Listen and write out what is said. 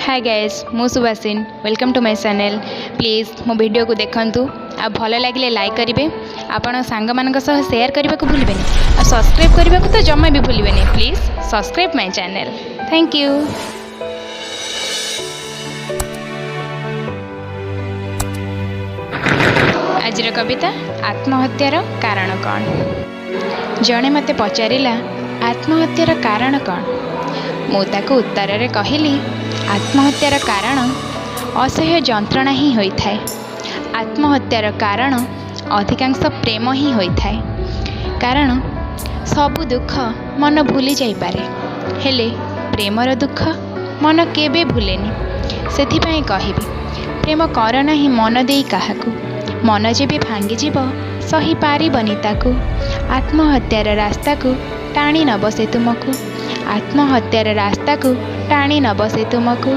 हाय guys मु Subhashin welcome to my channel. Please मो video को देखंतु आ भल लगे लाइक करेंगे आपण सांग मान शेयर करने को भूलें और सब्सक्राइब करने को तो जमा भी भूलें। Please subscribe my channel. Thank you. आजिर कविता आत्महत्यार कारण कौन। जड़े मते पचारिला आत्महत्यार कारण कौन। मु ताको उत्तर रे कहली आत्महत्यार कारण असह्य जंत्रणा ही होता है। आत्महत्यार कारण अधिकांश प्रेम ही होता है। कारण सबु दुख मन भूली जाइपारे हेले प्रेमर दुख मन केबे भूलेनी। सेथिपाई कहबी प्रेम कर नाही मन देई काहाकू, मन जेबे भांगी जीव सही पारिबनी ताकू। आत्महत्यार रास्ता को टाणी न बसे तुमको, आत्महत्यार रास्ता को टाणी न बसे तुमको।